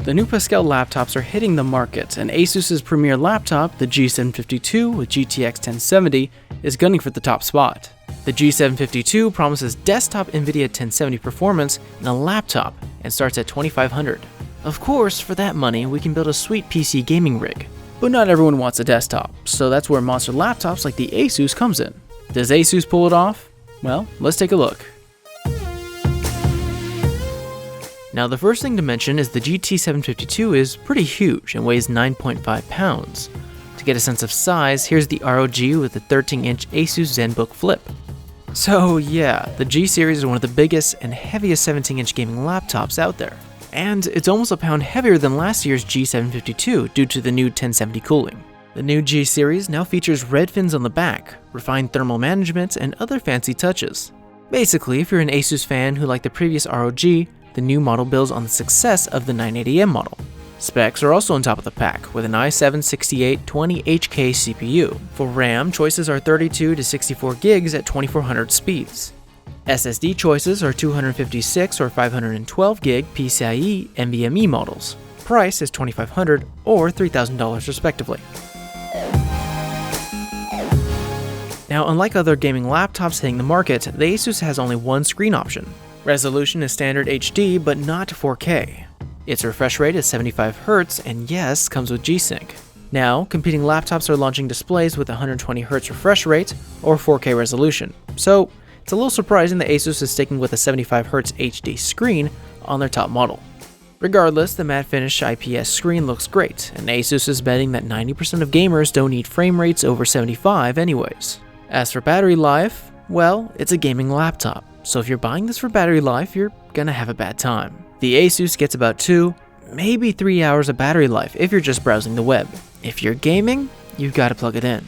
The new Pascal laptops are hitting the market, and ASUS's premier laptop, the G752 with GTX 1070, is gunning for the top spot. The G752 promises desktop NVIDIA 1070 performance in a laptop and starts at $2,500. Of course, for that money, we can build a sweet PC gaming rig. But not everyone wants a desktop, so that's where monster laptops like the ASUS comes in. Does ASUS pull it off? Well, let's take a look. Now, the first thing to mention is the GT752 is pretty huge and weighs 9.5 pounds. To get a sense of size, here's the ROG with a 13-inch ASUS ZenBook Flip. So yeah, the G series is one of the biggest and heaviest 17-inch gaming laptops out there. And it's almost a pound heavier than last year's G752 due to the new 1070 cooling. The new G series now features red fins on the back, refined thermal management, and other fancy touches. Basically, if you're an ASUS fan who liked the previous ROG, the new model builds on the success of the 980M model. Specs are also on top of the pack, with an i7-6820HK CPU. For RAM, choices are 32 to 64 gigs at 2400 speeds. SSD choices are 256 or 512 gig PCIe NVMe models. Price is $2,500 or $3,000 respectively. Now, unlike other gaming laptops hitting the market, the ASUS has only one screen option. Resolution is standard HD, but not 4K. Its refresh rate is 75Hz, and yes, comes with G-Sync. Now, competing laptops are launching displays with 120Hz refresh rate or 4K resolution, so it's a little surprising that ASUS is sticking with a 75Hz HD screen on their top model. Regardless, the matte finish IPS screen looks great, and ASUS is betting that 90% of gamers don't need frame rates over 75 anyways. As for battery life, well, it's a gaming laptop, so if you're buying this for battery life, you're gonna have a bad time. The ASUS gets about 2, maybe 3 hours of battery life if you're just browsing the web. If you're gaming, you've gotta plug it in.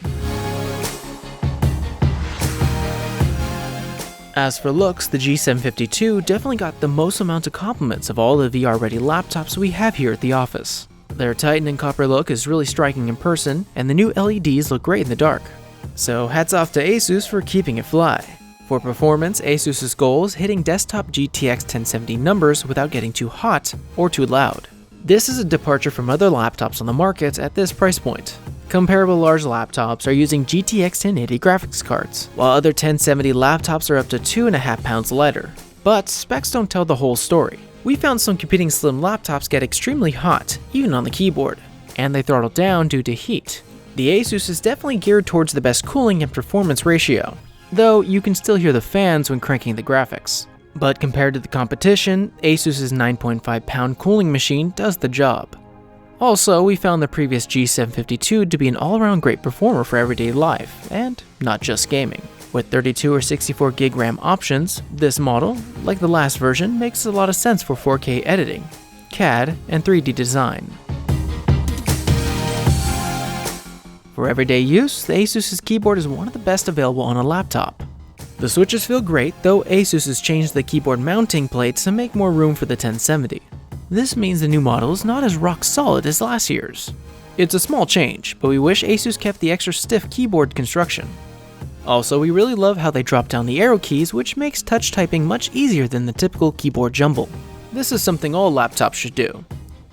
As for looks, the G752 definitely got the most amount of compliments of all the VR-ready laptops we have here at the office. Their Titan and copper look is really striking in person, and the new LEDs look great in the dark. So hats off to ASUS for keeping it fly. For performance, ASUS's goal is hitting desktop GTX 1070 numbers without getting too hot or too loud. This is a departure from other laptops on the market at this price point. Comparable large laptops are using GTX 1080 graphics cards, while other 1070 laptops are up to 2.5 pounds lighter. But specs don't tell the whole story. We found some competing slim laptops get extremely hot, even on the keyboard, and they throttle down due to heat. The ASUS is definitely geared towards the best cooling and performance ratio, though you can still hear the fans when cranking the graphics. But compared to the competition, ASUS's 9.5 pound cooling machine does the job. Also, we found the previous G752 to be an all-around great performer for everyday life, and not just gaming. With 32 or 64 gig RAM options, this model, like the last version, makes a lot of sense for 4K editing, CAD, and 3D design. For everyday use, the ASUS's keyboard is one of the best available on a laptop. The switches feel great, though ASUS has changed the keyboard mounting plates to make more room for the 1070. This means the new model is not as rock solid as last year's. It's a small change, but we wish ASUS kept the extra stiff keyboard construction. Also, we really love how they dropped down the arrow keys, which makes touch typing much easier than the typical keyboard jumble. This is something all laptops should do.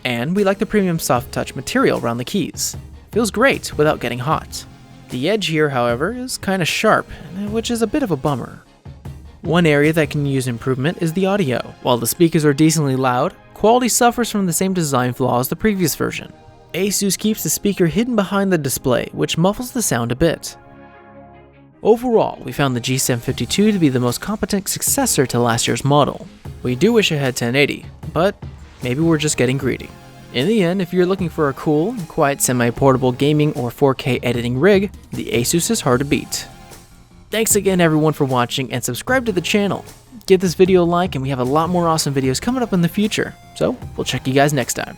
And we like the premium soft touch material around the keys. Feels great without getting hot. The edge here, however, is kinda sharp, which is a bit of a bummer. One area that can use improvement is the audio. While the speakers are decently loud, quality suffers from the same design flaw as the previous version. ASUS keeps the speaker hidden behind the display, which muffles the sound a bit. Overall, we found the G752 to be the most competent successor to last year's model. We do wish it had 1080, but maybe we're just getting greedy. In the end, if you're looking for a cool and quiet semi-portable gaming or 4K editing rig, the ASUS is hard to beat. Thanks again everyone for watching, and subscribe to the channel. Give this video a like, and we have a lot more awesome videos coming up in the future, so we'll check you guys next time.